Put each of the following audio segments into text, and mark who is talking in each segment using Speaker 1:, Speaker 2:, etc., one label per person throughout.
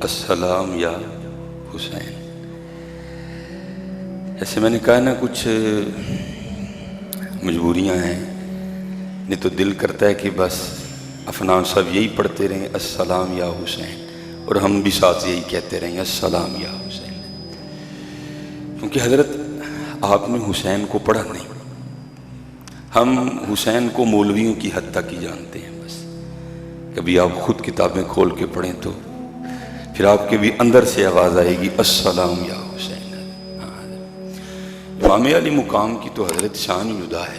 Speaker 1: السلام یا حسین. ایسے میں نے کہا نا کچھ مجبوریاں ہیں، نہیں تو دل کرتا ہے کہ بس عفنان صاحب یہی پڑھتے رہیں السلام یا حسین، اور ہم بھی ساتھ یہی کہتے رہیں السلام یا حسین. کیونکہ حضرت آپ نے حسین کو پڑھا نہیں، ہم حسین کو مولویوں کی حد تک ہی جانتے ہیں. بس کبھی آپ خود کتابیں کھول کے پڑھیں تو پھر آپ کے بھی اندر سے آواز آئے گی السلام یا حسین. امام علی مقام کی تو حضرت شان جدا ہے.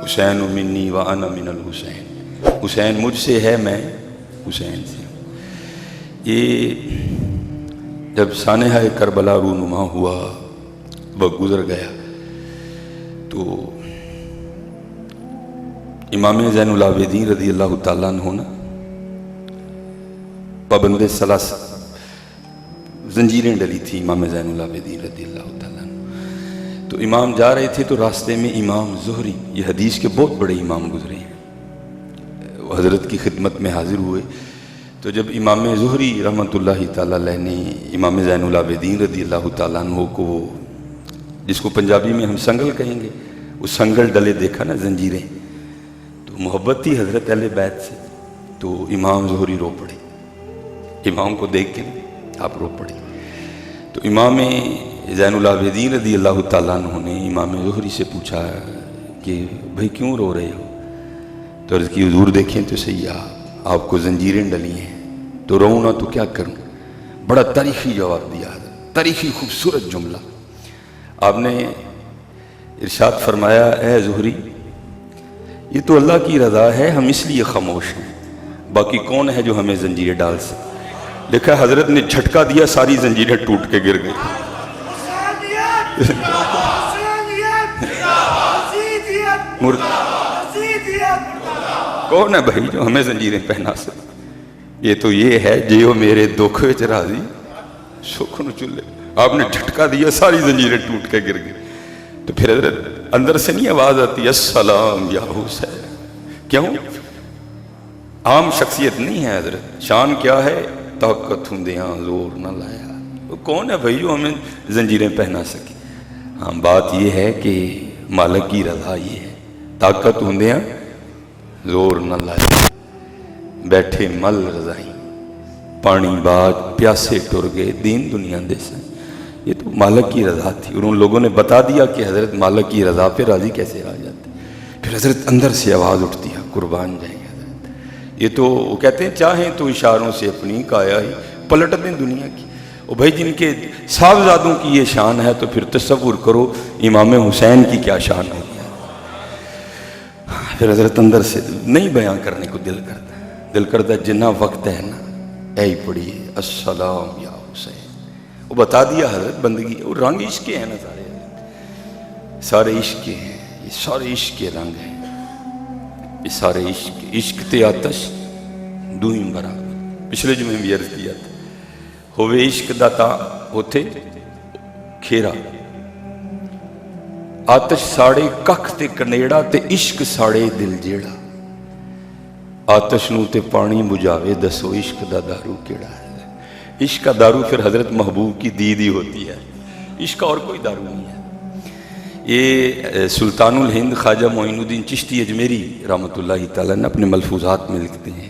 Speaker 1: حسین منی وانا من الحسین، حسین مجھ سے ہے میں حسین سے ہوں. یہ جب سانحہ کربلا رونما ہوا، وقت گزر گیا، تو امام زین العابدین رضی اللہ تعالیٰ عنہ نا پابند ثلاث زنجیریں ڈلی تھی امام زین العابدین رضی اللہ تعالیٰ عنہ. تو امام جا رہے تھے تو راستے میں امام زہری، یہ حدیث کے بہت بڑے امام گزرے ہیں، وہ حضرت کی خدمت میں حاضر ہوئے. تو جب امام زہری رحمۃ اللہ تعالیٰ علیہ نے امام زین العابدین رضی اللہ تعالیٰ عنہ کو، جس کو پنجابی میں ہم سنگل کہیں گے، وہ سنگل ڈلے دیکھا نا زنجیریں، تو محبت تھی حضرت اہل بیت سے، تو امام زہری رو پڑے. امام کو دیکھ کے آپ رو پڑے. تو امام زین العابدین رضی اللہ تعالیٰ عنہ نے امام زہری سے پوچھا کہ بھائی کیوں رو رہے ہو؟ تو عرض کی حضور دیکھیں تو صحیح، آپ کو زنجیریں ڈلی ہیں تو رو نہ تو کیا کروں. بڑا تاریخی جواب دیا، تاریخی خوبصورت جملہ. آپ نے ارشاد فرمایا اے زہری، یہ تو اللہ کی رضا ہے، ہم اس لیے خاموش ہیں، باقی کون ہے جو ہمیں زنجیریں ڈال سکے. دیکھا حضرت نے جھٹکا دیا، ساری زنجیریں ٹوٹ کے گر گئی. کون ہے بھائی جو ہمیں زنجیریں پہنا سکے؟ یہ تو یہ ہے جیو میرے دکھ وچ راضی سکھ نو چلے. آپ نے جھٹکا دیا، ساری زنجیریں ٹوٹ کے گر گئی. تو پھر حضرت اندر سے نہیں آواز آتی السلام یا حسین؟ کیوں؟ عام شخصیت نہیں ہے حضرت. شان کیا ہے؟ طاقت ہندیاں زور نہ لایا. وہ کون ہے بھائی جو ہمیں زنجیریں پہنا سکے؟ ہاں بات یہ ہے کہ مالک کی رضا یہ ہے، طاقت ہندیاں زور نہ لایا. بیٹھے مل رضائیں پانی باج پیاسے ٹر گئے دین دنیا دے سے. یہ تو مالک کی رضا تھی، اور ان لوگوں نے بتا دیا کہ حضرت مالک کی رضا پہ راضی کیسے آ جاتے. پھر حضرت اندر سے آواز اٹھتی ہے قربان جائیں گے حضرت. یہ تو وہ کہتے ہیں چاہیں تو اشاروں سے اپنی کایا ہی پلٹ دیں دنیا کی. وہ بھائی جن کے صاحبزادوں کی یہ شان ہے تو پھر تصور کرو امام حسین کی کیا شان ہوگی. پھر حضرت اندر سے نہیں بیان کرنے کو دل کرتا جنہ وقت ہے نا اے ہی پڑھیے السلام یا حسین. وہ بتا دیا حضرت بندگی، وہ رنگ عشق کے ہیں نا، سارے عشق کے ہیں، یہ سارے عشق کے رنگ ہیں، یہ سارے عشق تے آتش دوئم برابر. پچھلے جمعے میں عرض کیا تھا ہوئے عشق داتا ہوتے کھیرا، آتش ساڑے ککھ تے کنیڑا تے عشق ساڑے دل جیڑا. آتش نو تے پانی بجھاوے دسو عشق دا دارو کیڑا ہے. عشق کا دارو پھر حضرت محبوب کی دید ہی ہوتی ہے، عشق کا اور کوئی دارو نہیں ہے. یہ سلطان الہند خواجہ معین الدین چشتی اجمیری رحمۃ اللہ تعالیٰ نے اپنے ملفوظات میں لکھتے ہیں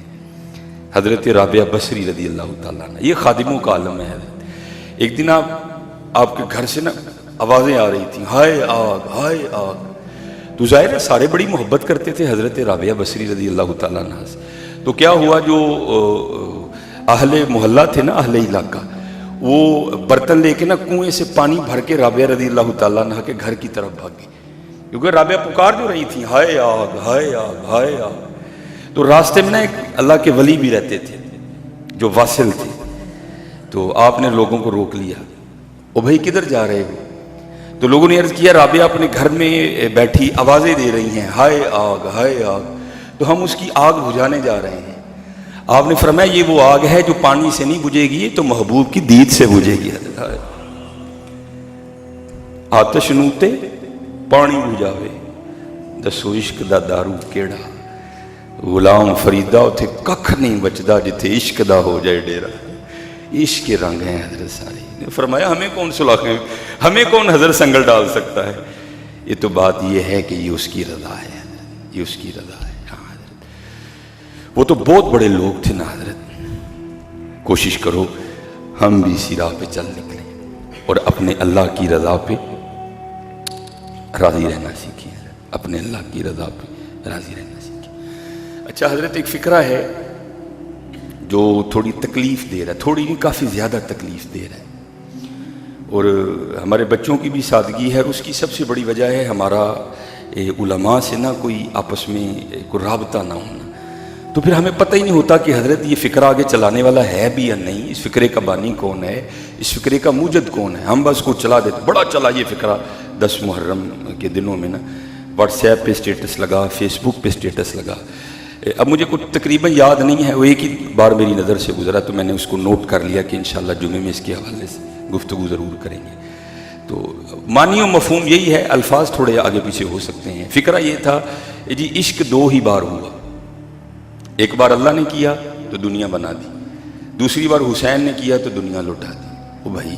Speaker 1: حضرت رابعہ بصری رضی اللہ تعالیٰ عنہ، یہ خادموں کا عالم ہے. ایک دن آپ کے گھر سے نا آوازیں آ رہی تھیں ہائے آگ ہائے آگ. تو ظاہر ہے سارے بڑی محبت کرتے تھے حضرت رابعہ بصری رضی اللہ تعالیٰ عنہ سے. تو کیا ہوا، جو اہل محلہ تھے نا، اہل علاقہ، وہ برتن لے کے نا کنویں سے پانی بھر کے رابعہ رضی اللہ تعالیٰ عنہ کے گھر کی طرف بھاگے، کیونکہ رابعہ پکار جو رہی تھیں ہائے آگ ہائے آگ ہائے آگ. تو راستے میں نا ایک اللہ کے ولی بھی رہتے تھے جو واصل تھے. تو آپ نے لوگوں کو روک لیا، او بھائی کدھر جا رہے ہو؟ تو لوگوں نے عرض کیا رابعہ اپنے گھر میں بیٹھی آوازیں دے رہی ہیں ہائے آگ ہائے آگ، تو ہم اس کی آگ بجھانے جا رہے ہیں. آپ نے فرمایا یہ وہ آگ ہے جو پانی سے نہیں بجھے گی، تو محبوب کی دید سے بجھے گی. آتش نوتے پانی بجھاوے دسو عشق دا دارو کیڑا. غلام فریدا اتھے ککھ نہیں بچدا جتھے عشق دا ہو جائے ڈیرا. عشق کے رنگ ہیں حضرت سارے. فرمایا ہمیں کون سلاخیں, ہمیں کون حضرت سنگل ڈال سکتا ہے. یہ تو بات یہ ہے کہ یہ اس کی رضا ہے, یہ اس کی رضا ہے. ہاں حضرت وہ تو بہت بڑے لوگ تھے نا حضرت. کوشش کرو ہم بھی اسی راہ پہ چل نکلیں اور اپنے اللہ کی رضا پہ راضی رہنا سیکھیں, اپنے اللہ کی رضا پہ راضی رہنا سیکھیں. اچھا حضرت ایک فکرہ ہے جو تھوڑی تکلیف دے رہا ہے, تھوڑی نہیں کافی زیادہ تکلیف دے رہا ہے, اور ہمارے بچوں کی بھی سادگی ہے. اس کی سب سے بڑی وجہ ہے ہمارا علماء سے نا کوئی آپس میں کوئی رابطہ نہ ہونا. تو پھر ہمیں پتہ ہی نہیں ہوتا کہ حضرت یہ فکرہ آگے چلانے والا ہے بھی یا نہیں, اس فکرے کا بانی کون ہے, اس فکرے کا موجد کون ہے. ہم بس کو چلا دیتے, بڑا چلا یہ فکرہ 10 محرم کے دنوں میں نا, واٹس ایپ پہ اسٹیٹس لگا, فیس بک پہ اسٹیٹس لگا. اب مجھے کچھ تقریباً یاد نہیں ہے, وہ ایک ہی بار میری نظر سے گزرا تو میں نے اس کو نوٹ کر لیا کہ انشاءاللہ جمعے میں اس کے حوالے سے گفتگو ضرور کریں گے. تو معنی و مفہوم یہی ہے, الفاظ تھوڑے آگے پیچھے ہو سکتے ہیں. فکرہ یہ تھا جی عشق 2 ہی بار ہوا, ایک بار اللہ نے کیا تو دنیا بنا دی, دوسری بار حسین نے کیا تو دنیا لوٹا دی. او بھائی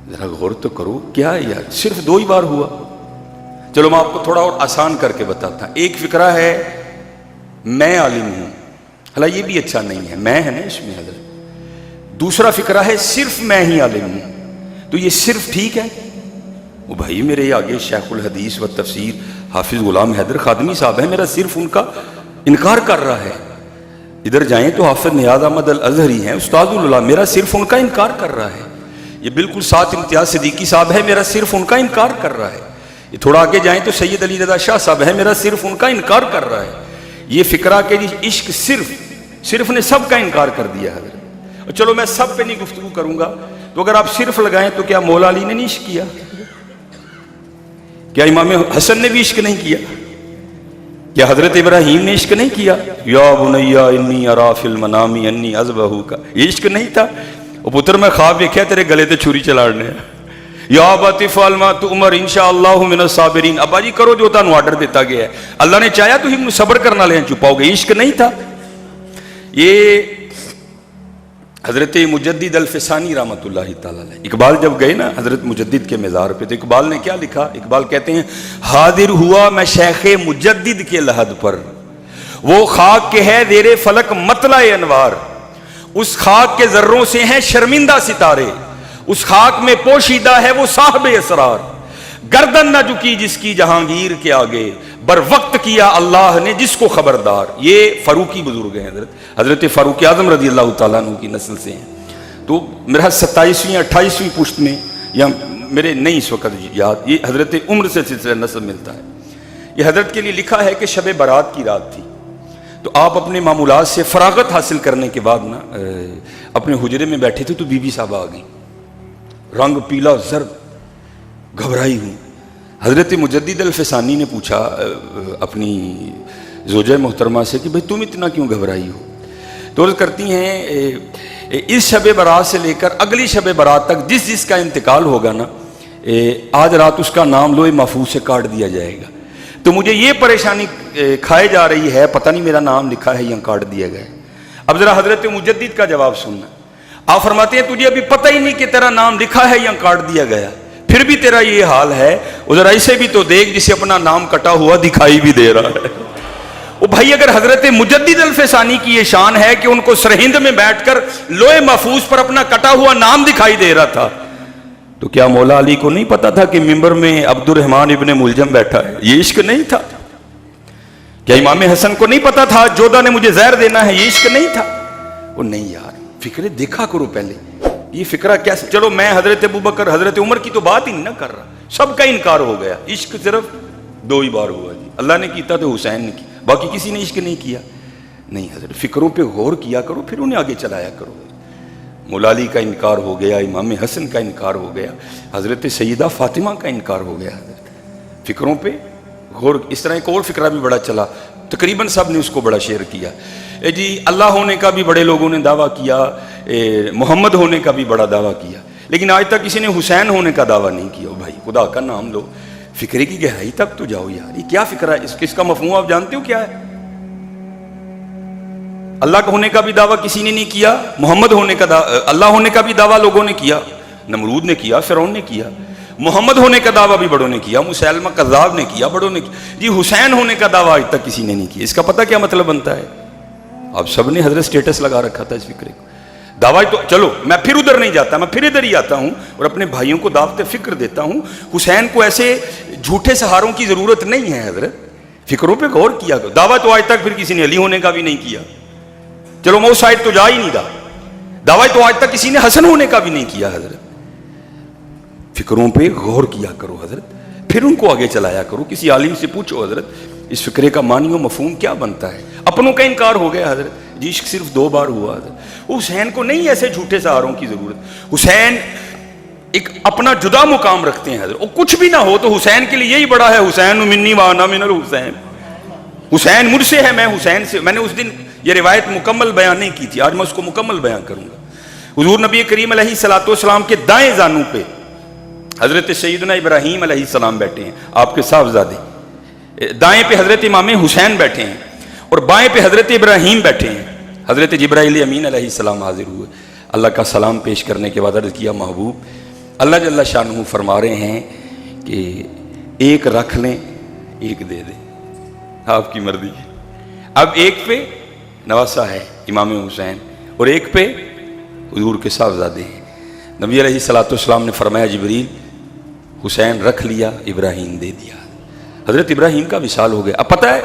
Speaker 1: ذرا غور تو کرو, کیا یار صرف 2 ہی بار ہوا. چلو میں آپ کو تھوڑا اور آسان کر کے بتاتا ہوں. ایک فکرہ ہے میں عالم ہوں, حالانکہ یہ بھی اچھا نہیں ہے, میں ہے نا اس میں حضرت. دوسرا فکرہ ہے صرف میں ہی عالم ہوں, تو یہ صرف ٹھیک ہے. وہ بھائی میرے آگے شیخ الحدیث و تفسیر حافظ غلام حیدر خادمی صاحب ہیں, میرا صرف ان کا انکار کر رہا ہے. ادھر جائیں تو حافظ نیاز احمد الازہری ہیں, استاد اللہ, میرا صرف ان کا انکار کر رہا ہے. یہ بالکل ساتھ امتیاز صدیقی صاحب ہے, میرا صرف ان کا انکار کر رہا ہے. یہ تھوڑا آگے جائیں تو سید علی رضا شاہ صاحب ہیں, میرا صرف ان کا انکار کر رہا ہے. یہ فکرہ کہ عشق صرف نے سب کا انکار کر دیا ہے. چلو میں سب پہ نہیں گفتگو کروں گا, تو اگر آپ صرف لگائیں تو کیا مولا علی نے نہیں عشق کیا, کیا امام حسن نے بھی عشق نہیں کیا, کیا حضرت ابراہیم نے عشق نہیں کیا, یا بنیا انی ارا فی المنام انی اذبحک, یہ عشق نہیں تھا. او پتر میں خواب دیکھا تیرے گلے تے چھری چلاڑنے, یا ابت افعل ما تؤمر انشاءاللہ من الصابرین. ابا جی کرو جو تانوں آرڈر دیتا گیا ہے, اللہ نے چاہیا تو ہم صبر کرنا لے چھپاؤ گے, عشق نہیں تھا. یہ حضرت مجدد الفسانی رحمۃ اللہ تعالیٰ علیہ, اقبال جب گئے نا حضرت مجدد کے مزار پہ, تو اقبال نے کیا لکھا. اقبال کہتے ہیں حاضر ہوا میں شیخ مجدد کے لحد پر, وہ خاک کے ہے زیر فلک مطلع انوار, اس خاک کے ذروں سے ہیں شرمندہ ستارے, اس خاک میں پوشیدہ ہے وہ صاحب اسرار, گردن نہ جھکی جس کی جہانگیر کے آگے, بر وقت کیا اللہ نے جس کو خبردار. یہ فاروقی بزرگ ہیں, حضرت فاروق اعظم رضی اللہ تعالیٰ عنہ کی نسل سے ہیں. تو میرا 27ویں 28ویں پشت میں, یا میرے نہیں اس وقت یاد, یہ حضرت عمر سے سلسلہ نسب ملتا ہے. یہ حضرت کے لیے لکھا ہے کہ شب برات کی رات تھی, تو آپ اپنے معمولات سے فراغت حاصل کرنے کے بعد نا اپنے حجرے میں بیٹھے تھے, تو بی بی صاحبہ آ گئی, رنگ پیلا زرد, گھبرائی ہوں. حضرت مجدد الفسانی نے پوچھا اپنی زوجہ محترمہ سے کہ بھئی تم اتنا کیوں گھبرائی ہو. تو عرض کرتی ہیں اس شب برات سے لے کر اگلی شب برات تک جس کا انتقال ہوگا نا, آج رات اس کا نام لوح محفوظ سے کاٹ دیا جائے گا. تو مجھے یہ پریشانی کھائے جا رہی ہے, پتہ نہیں میرا نام لکھا ہے یا کاٹ دیا گیا. اب ذرا حضرت مجدد کا جواب سننا. آپ فرماتے ہیں تجھے ابھی پتہ ہی نہیں کہ تیرا نام لکھا ہے یا کاٹ دیا گیا, پھر بھی تیرا یہ حال ہے. ادھر ایسے بھی تو دیکھ جسے اپنا نام کٹا ہوا دکھائی بھی دے رہا ہے. وہ بھائی اگر حضرت مجدد الفسانی کی یہ شان ہے کہ ان کو سرہند میں بیٹھ کر لوح محفوظ پر اپنا کٹا ہوا نام دکھائی دے رہا تھا, تو کیا مولا علی کو نہیں پتا تھا کہ ممبر میں عبد الرحمن ابن ملجم بیٹھا ہے, یہ عشق نہیں تھا. کیا امام حسن کو نہیں پتا تھا جودہ نے مجھے زہر دینا ہے, یہ عشق نہیں تھا. وہ نہیں یار, فکرے دیکھا کرو پہلے, یہ فکرہ کیا. چلو میں حضرت ابوبکر حضرت عمر کی تو بات ہی نہ کر رہا, سب کا انکار ہو گیا. عشق صرف 2 ہی بار ہوا جی, اللہ نے کیتا تو حسین نے کی, باقی کسی نے عشق نہیں کیا. نہیں حضرت, فکروں پہ غور کیا کرو, پھر انہیں آگے چلایا کرو. مولا علی کا انکار ہو گیا, امام حسن کا انکار ہو گیا, حضرت سیدہ فاطمہ کا انکار ہو گیا. حضرت فکروں پہ غور. اس طرح ایک اور فکرہ بھی بڑا چلا, تقریباً سب نے اس کو بڑا شیئر کیا. جی اللہ ہونے کا بھی بڑے لوگوں نے دعویٰ کیا, محمد ہونے کا بھی بڑا دعویٰ کیا, لیکن آج تک کسی نے حسین ہونے کا دعویٰ نہیں کیا. بھائی خدا کا نام لو, فکرے کی گہرائی تک تو جاؤ یار. یہ کیا فکرہ ہے, اس کا مفہوم آپ جانتے ہو کیا ہے؟ اللہ کا ہونے کا بھی دعویٰ کسی نے نہیں کیا, محمد ہونے کا اللہ ہونے کا بھی دعویٰ لوگوں نے کیا, نمرود نے کیا, فرعون نے کیا. محمد ہونے کا دعویٰ بھی بڑوں نے کیا, مسیلمہ کذاب نے کیا, بڑوں نے کیا. جی حسین ہونے کا دعویٰ آج تک کسی نے نہیں کیا. اس کا پتہ کیا مطلب بنتا ہے؟ اب سب نے حضرت سٹیٹس لگا رکھا تھا اس فکرے کو. دعویٰ تو چلو میں پھر ادھر نہیں جاتا, میں پھر ادھر ہی آتا ہوں اور اپنے بھائیوں کو دعوت فکر دیتا ہوں. حسین کو ایسے جھوٹے سہاروں کی ضرورت نہیں ہے حضرت, فکروں پہ غور کیا کرو. دعویٰ تو آج تک پھر کسی نے علی ہونے کا بھی نہیں کیا, چلو میں اس سائڈ تو جا ہی نہیں رہا. دعویٰ تو آج تک کسی نے حسن ہونے کا بھی نہیں کیا حضرت. فکروں پہ غور کیا کرو حضرت, پھر ان کو آگے چلایا کرو. کسی عالم سے پوچھو حضرت اس فکرے کا معنی و مفہوم کیا بنتا ہے. اپنوں کا انکار ہو گیا حضرت, جی عشق صرف 2 بار ہوا حضرت. حسین کو نہیں ایسے جھوٹے سہاروں کی ضرورت. حسین ایک اپنا جدا مقام رکھتے ہیں حضرت. وہ کچھ بھی نہ ہو تو حسین کے لیے یہی بڑا ہے, حسین منی وانا من الحسین, حسین مجھ سے ہے, میں حسین سے. میں نے اس دن یہ روایت مکمل بیان نہیں کی تھی, آج میں اس کو مکمل بیان کروں گا. حضور نبی کریم علیہ الصلوۃ والسلام کے دائیں زانوں پہ حضرت سیدنا ابراہیم علیہ السلام بیٹھے ہیں, آپ کے صاحبزادے. دائیں پہ حضرت امام حسین بیٹھے ہیں اور بائیں پہ حضرت ابراہیم بیٹھے ہیں. حضرت جبرائیل امین علیہ السلام حاضر ہوئے. اللہ کا سلام پیش کرنے کے بعد عرض کیا, محبوب اللہ جل شانہ فرما رہے ہیں کہ ایک رکھ لیں ایک دے دیں, آپ کی مرضی ہے. اب ایک پہ نواسہ ہے امام حسین اور ایک پہ حضور کے صاحبزادے ہیں. نبی علیہ الصلوۃ والسلام نے فرمایا جبریل حسین رکھ لیا, ابراہیم دے دیا. حضرت ابراہیم کا وصال ہو گیا. اب پتہ ہے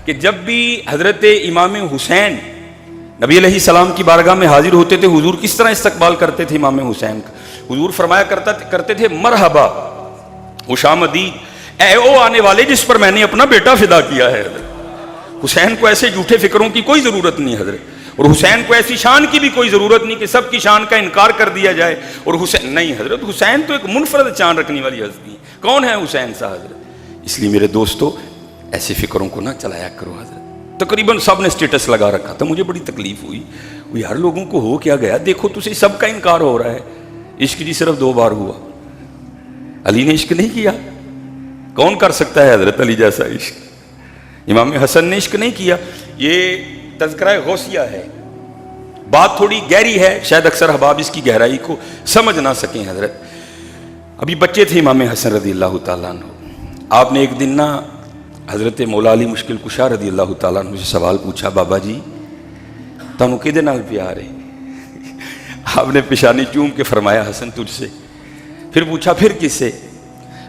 Speaker 1: کہ جب بھی حضرت امام حسین نبی علیہ السلام کی بارگاہ میں حاضر ہوتے تھے, حضور کس طرح استقبال کرتے تھے امام حسین کا. حضور فرمایا کرتے تھے مرحبا خوش آمدید, اے او آنے والے جس پر میں نے اپنا بیٹا فدا کیا ہے. حسین کو ایسے جھوٹے فکروں کی کوئی ضرورت نہیں حضرت, اور حسین کو ایسی شان کی بھی کوئی ضرورت نہیں کہ سب کی شان کا انکار کر دیا جائے. اور حسین نہیں حضرت, حسین تو ایک منفرد شان رکھنے والی ہستی ہے. کون ہے حسین صاحب حضرت؟ اس لیے میرے دوستو ایسے فکروں کو نہ چلایا کرو حضرت. تقریباً سب نے سٹیٹس لگا رکھا تھا, مجھے بڑی تکلیف ہوئی. یار لوگوں کو ہو کیا گیا, دیکھو تجھے سب کا انکار ہو رہا ہے. عشق جی صرف 2 بار ہوا, علی نے عشق نہیں کیا. کون کر سکتا ہے حضرت علی جیسا عشق؟ امام حسن نے عشق نہیں کیا. یہ تذکرہ غوثیہ ہے, بات تھوڑی گہری ہے, شاید اکثر احباب اس کی گہرائی کو سمجھ نہ سکیں حضرت. ابھی بچے تھے امام حسن رضی اللہ تعالیٰ عنہ. آپ نے ایک دن نا حضرت مولا علی مشکل کشا رضی اللہ تعالیٰ عنہ سے سوال پوچھا, بابا جی تانوں کدے نال پیار ہے؟ آپ نے پیشانی چوم کے فرمایا حسن تجھ سے. پھر پوچھا پھر کس سے؟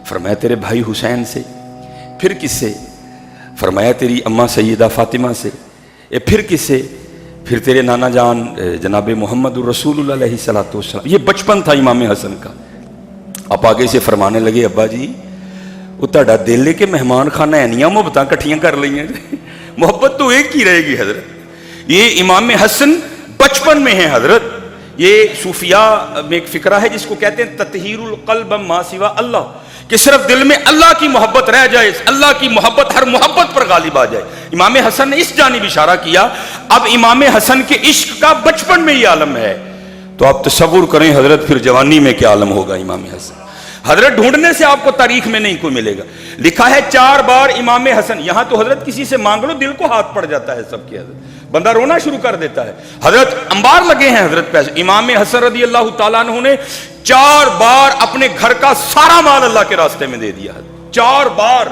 Speaker 1: فرمایا تیرے بھائی حسین سے. پھر کس سے؟ فرمایا تیری اماں سیدہ فاطمہ سے. پھر کس سے؟ پھر تیرے نانا جان جناب محمد الرسول اللہ علیہ الصلوۃ والسلام. یہ بچپن تھا امام حسن کا. آپ آگے سے فرمانے لگے, ابا جی وہ تہاڈا دل ہے کہ مہمان خانہ اینیاں محبتاں کٹھیاں کر لئیں, محبت تو ایک ہی رہے گی حضرت. یہ امام حسن بچپن میں ہے حضرت. یہ صوفیاء میں ایک فکرہ ہے جس کو کہتے ہیں تطہیر القلب ما سوا اللہ, کہ صرف دل میں اللہ کی محبت رہ جائے, اللہ کی محبت ہر محبت پر غالب آ جائے. امام حسن نے اس جانب اشارہ کیا. اب امام حسن کے عشق کا بچپن میں یہ عالم ہے, تو آپ تصور کریں حضرت پھر جوانی میں کیا عالم ہوگا امام حسن. حضرت ڈھونڈنے سے آپ کو تاریخ میں نہیں کوئی ملے گا. لکھا ہے 4 بار امام حسن, یہاں تو حضرت کسی سے مانگ لو دل کو ہاتھ پڑ جاتا ہے سب کے, حضرت بندہ رونا شروع کر دیتا ہے. حضرت انبار لگے ہیں حضرت پیسے. امام حسن رضی اللہ تعالیٰ عنہ نے 4 بار اپنے گھر کا سارا مال اللہ کے راستے میں دے دیا. 4 بار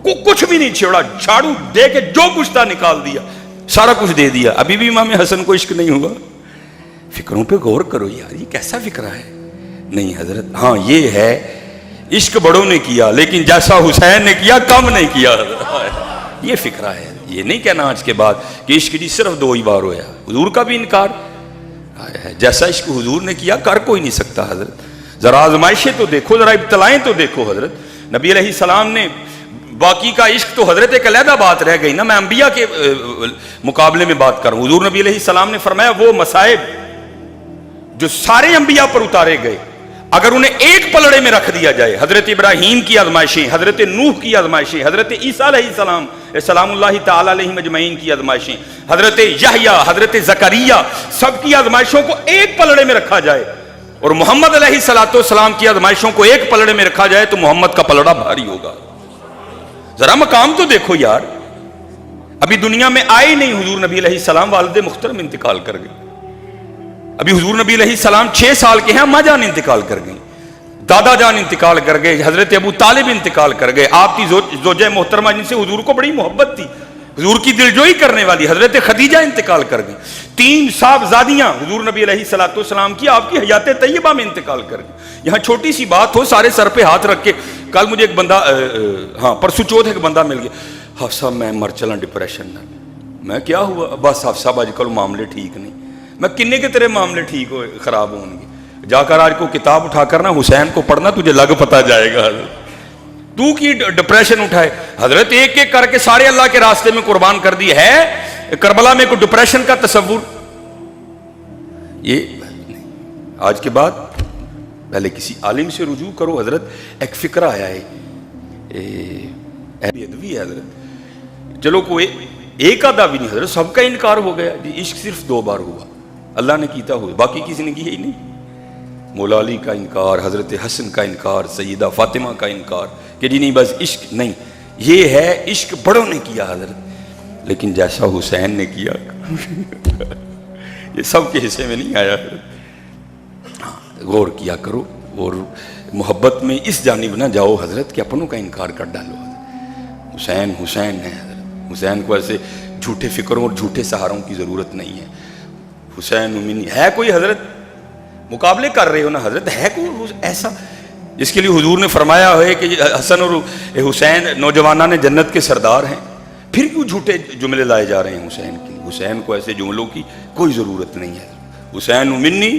Speaker 1: کچھ بھی نہیں چھوڑا, جھاڑو دے کے جو کچھ تھا نکال دیا, سارا کچھ دے دیا. ابھی بھی امام حسن کو عشق نہیں ہوا. فکروں پہ غور کرو یار, یہ کیسا فکرہ ہے؟ نہیں حضرت, ہاں یہ ہے عشق بڑوں نے کیا لیکن جیسا حسین نے کیا کم نہیں کیا. یہ فکرہ ہے. یہ نہیں کہنا آج کے بعد کہ عشق جی صرف 2 ہی بار ہوا. حضور کا بھی انکار ہے, جیسا عشق حضور نے کیا کر کوئی نہیں سکتا حضرت. ذرا آزمائشیں تو دیکھو, ذرا ابتلائیں تو دیکھو حضرت. نبی علیہ السلام نے باقی کا عشق تو حضرت ایک علیحدہ بات رہ گئی نا, میں انبیاء کے مقابلے میں بات کروں. حضور نبی علیہ السلام نے فرمایا وہ مصائب جو سارے انبیاء پر اتارے گئے اگر انہیں ایک پلڑے میں رکھ دیا جائے, حضرت ابراہیم کی آزمائشیں, حضرت نوح کی آزمائشیں, حضرت عیسیٰ علیہ السلام سلام اللہ تعالی علیہ مجمعین کی آزمائشیں, حضرت یحییٰ, حضرت زکریا, سب کی آزمائشوں کو ایک پلڑے میں رکھا جائے اور محمد علیہ الصلوۃ والسلام کی آزمائشوں کو ایک پلڑے میں رکھا جائے تو محمد کا پلڑا بھاری ہوگا. ذرا مقام تو دیکھو یار. ابھی دنیا میں آئے نہیں حضور نبی علیہ السلام، والد محترم انتقال کر گئے. ابھی حضور نبی علیہ السلام 6 سال کے ہیں، اماں جان انتقال کر گئی، دادا جان انتقال کر گئے، حضرت ابو طالب انتقال کر گئے. آپ کی زوجہ محترمہ جن سے حضور کو بڑی محبت تھی، حضور کی دلجوئی کرنے والی حضرت خدیجہ انتقال کر گئی. 3 صاحبزادیاں حضور نبی علیہ السلام کی آپ کی حیات طیبہ میں انتقال کر گئی. یہاں چھوٹی سی بات ہو، سارے سر پہ ہاتھ رکھ کے، کل مجھے ایک بندہ پرسوں چوتھ ایک بندہ مل گیا، حافظ صاحب میں مر چلا ڈپریشن نہ. میں کیا ہوا؟ بس حافظ صاحب آج کل معاملے ٹھیک نہیں. میں کنے کے تیرے معاملے ٹھیک ہو خراب ہوں گے؟ جا کر آج کو کتاب اٹھا کر نا حسین کو پڑھنا، تجھے لگ پتا جائے گا. تو کی ڈپریشن اٹھائے حضرت، ایک ایک کر کے سارے اللہ کے راستے میں قربان کر دی ہے. کربلا میں کوئی ڈپریشن کا تصور یہ آج کے بعد پہلے کسی عالم سے رجوع کرو. حضرت ایک فکرہ آیا ہے ادوی ہے حضرت، چلو کوئی ایک آدھا بھی نہیں حضرت، سب کا انکار ہو گیا جی. عشق صرف 2 بار ہوا، اللہ نے کیتا ہوا، باقی کسی نے کیا ہی نہیں. مولا علی کا انکار، حضرت حسن کا انکار، سیدہ فاطمہ کا انکار کہ جی نہیں بس عشق نہیں، یہ ہے عشق بڑوں نے کیا حضرت، لیکن جیسا حسین نے کیا یہ سب کے حصے میں نہیں آیا. غور کیا کرو اور محبت میں اس جانب نہ جاؤ حضرت کہ اپنوں کا انکار کر ڈالو. حسین حسین ہے حضرت، حسین کو ایسے جھوٹے فکروں اور جھوٹے سہاروں کی ضرورت نہیں ہے. حسین امین ہے کوئی حضرت، مقابلے کر رہے ہو نا حضرت، ہے کوئی ایسا جس کے لیے حضور نے فرمایا ہے کہ حسن اور حسین نوجوانان جنت کے سردار ہیں؟ پھر کیوں جھوٹے جملے لائے جا رہے ہیں حسین کے لیے؟ حسین کو ایسے جملوں کی کوئی ضرورت نہیں ہے. حسین منی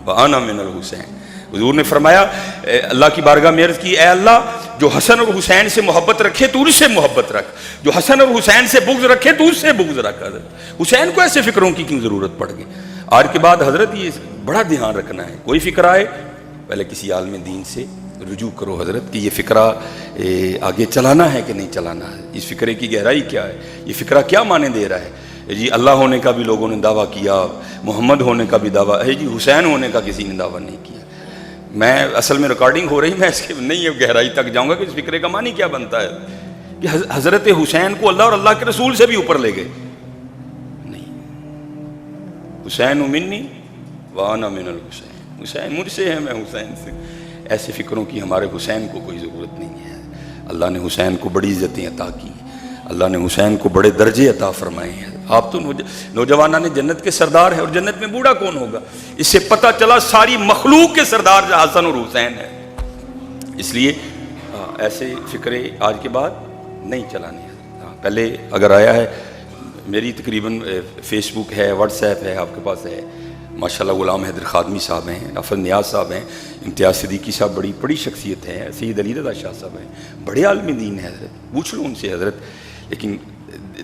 Speaker 1: وانا من الحسین. حضور نے فرمایا اللہ کی بارگاہ میں عرض کی، اے اللہ جو حسن اور حسین سے محبت رکھے تو اس سے محبت رکھ، جو حسن اور حسین سے بغض رکھے تو اس سے بغض رکھ. حضرت حسین کو ایسے فکروں کی کیوں ضرورت پڑ گئی؟ آج کے بعد حضرت یہ بڑا دھیان رکھنا ہے، کوئی فکر آئے پہلے کسی عالم دین سے رجوع کرو حضرت کہ یہ فکرہ آگے چلانا ہے کہ نہیں چلانا ہے، اس فکرے کی گہرائی کیا ہے، یہ فکرہ کیا معنی دے رہا ہے. جی اللہ ہونے کا بھی لوگوں نے دعویٰ کیا، محمد ہونے کا بھی دعویٰ ہے، جی حسین ہونے کا کسی نے دعویٰ نہیں کیا. میں اصل میں ریکارڈنگ ہو رہی، میں اس کے نہیں گہرائی تک جاؤں گا کہ اس فکرے کا معنی کیا بنتا ہے کہ حضرت حسین کو اللہ اور اللہ کے رسول سے بھی اوپر لے گئے. حسین منی وانا من الحسین، حسین مجھ سے ہے میں حسین سے. ایسے فکروں کی ہمارے حسین کو کوئی ضرورت نہیں ہے. اللہ نے حسین کو بڑی عزتیں عطا کی ہیں، اللہ نے حسین کو بڑے درجے عطا فرمائے ہیں. آپ تو نوجوانان جنت کے سردار ہیں، اور جنت میں بوڑھا کون ہوگا؟ اس سے پتہ چلا ساری مخلوق کے سردار حسن اور حسین ہیں. اس لیے ایسے فکرے آج کے بعد نہیں چلانے ہیں. پہلے اگر آیا ہے میری تقریباً فیس بک ہے، واٹس ایپ ہے، آپ کے پاس ہے ماشاءاللہ. غلام حیدر خادمی صاحب ہیں، افضل نیاز صاحب ہیں، امتیاز صدیقی صاحب بڑی بڑی شخصیت ہے، سید علی رضا شاہ صاحب ہیں، بڑے عالم دین ہیں حضرت، پوچھ لو ان سے حضرت. لیکن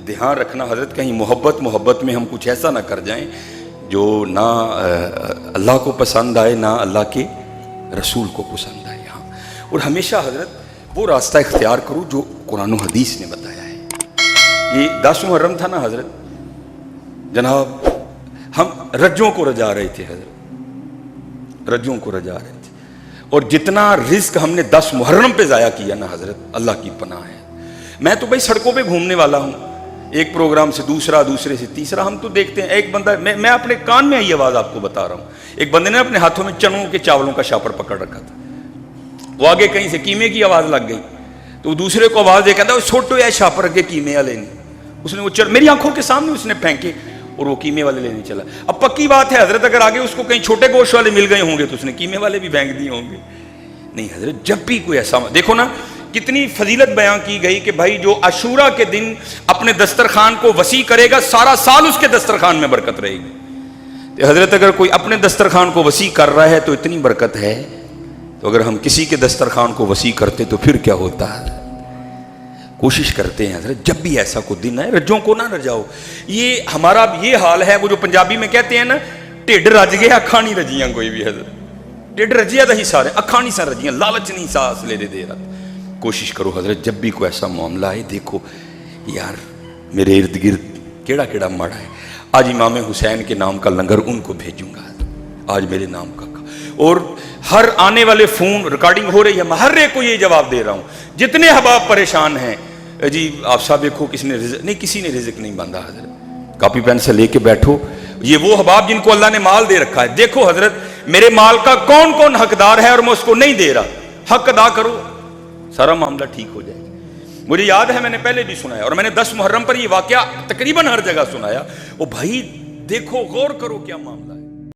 Speaker 1: دھیان رکھنا حضرت کہیں محبت میں ہم کچھ ایسا نہ کر جائیں جو نہ اللہ کو پسند آئے نہ اللہ کے رسول کو پسند آئے. اور ہمیشہ حضرت وہ راستہ اختیار کرو جو قرآن و حدیث نے بتایا ہے. یہ 10 محرم تھا نا حضرت، جناب ہم رجوں کو رجا رہے تھے حضرت، رجوں کو رجا رہے تھے، اور جتنا رزق ہم نے 10 محرم پہ ضائع کیا نا حضرت، اللہ کی پناہ ہے. میں تو بھائی سڑکوں پہ گھومنے والا ہوں، ایک پروگرام سے دوسرا، دوسرے سے تیسرا. ہم تو دیکھتے ہیں ایک بندہ، میں اپنے کان میں یہ آواز آپ کو بتا رہا ہوں، ایک بندے نے اپنے ہاتھوں میں چنوں کے چاولوں کا شاپر پکڑ رکھا تھا. وہ آگے کہیں سے کیمے کی آواز لگ گئی تو دوسرے کو آواز دے کہتا ہے چھوٹو یا شاپر کے کیمے والے نے. اس نے وہ میری آنکھوں کے سامنے اس نے پھینکے اور وہ کیمے والے لینے چلا. اب پکی بات ہے حضرت، اگر آگے اس کو کہیں چھوٹے گوشت والے مل گئے ہوں گے تو اس نے کیمے والے بھی پھینک دیے ہوں گے. نہیں حضرت، جب بھی کوئی ایسا دیکھو نا کتنی فضیلت بیان کی گئی کہ بھائی جو عاشورہ کے دن اپنے دسترخوان کو وسیع کرے گا سارا سال اس کے دسترخوان میں برکت رہے گی. حضرت اگر کوئی اپنے دسترخوان کو وسیع کر رہا ہے تو اتنی برکت ہے، تو اگر ہم کسی کے دسترخوان کو وسیع کرتے تو پھر کیا ہوتا ہے. کوشش کرتے ہیں حضرت جب بھی ایسا کوئی دن ہے رجوں کو نہ رجاؤ. یہ ہمارا یہ حال ہے، وہ جو پنجابی میں کہتے ہیں نا ٹھڈ رج گئے اکھاں نہیں رجیاں. کوئی بھی حضرت ٹھڈ رجیا تو ہی سارے، اکھاں نہیں سا رجیاں، لالچ نہیں سانس لے دے رہا. کوشش کرو حضرت جب بھی کوئی ایسا معاملہ ہے، دیکھو یار میرے ارد گرد کیڑا کیڑا مڑا ہے، آج امام حسین کے نام کا لنگر ان کو بھیجوں گا، آج میرے نام کا. اور ہر آنے والے فون ریکارڈنگ ہو رہی ہے، میں ہر ایک کو یہ جواب دے رہا ہوں، جتنے احباب پریشان ہیں جی آپ صاحب دیکھو کسی نے رزق نہیں، کسی نے رزق نہیں باندھا حضرت، کاپی پین سے لے کے بیٹھو، یہ وہ احباب جن کو اللہ نے مال دے رکھا ہے، دیکھو حضرت میرے مال کا کون کون حقدار ہے اور میں اس کو نہیں دے رہا، حق ادا کرو، سارا معاملہ ٹھیک ہو جائے گا۔ مجھے یاد ہے میں نے پہلے بھی سنایا، اور میں نے 10 محرم پر یہ واقعہ تقریباً ہر جگہ سنایا، وہ بھائی دیکھو غور کرو کیا معاملہ ہے۔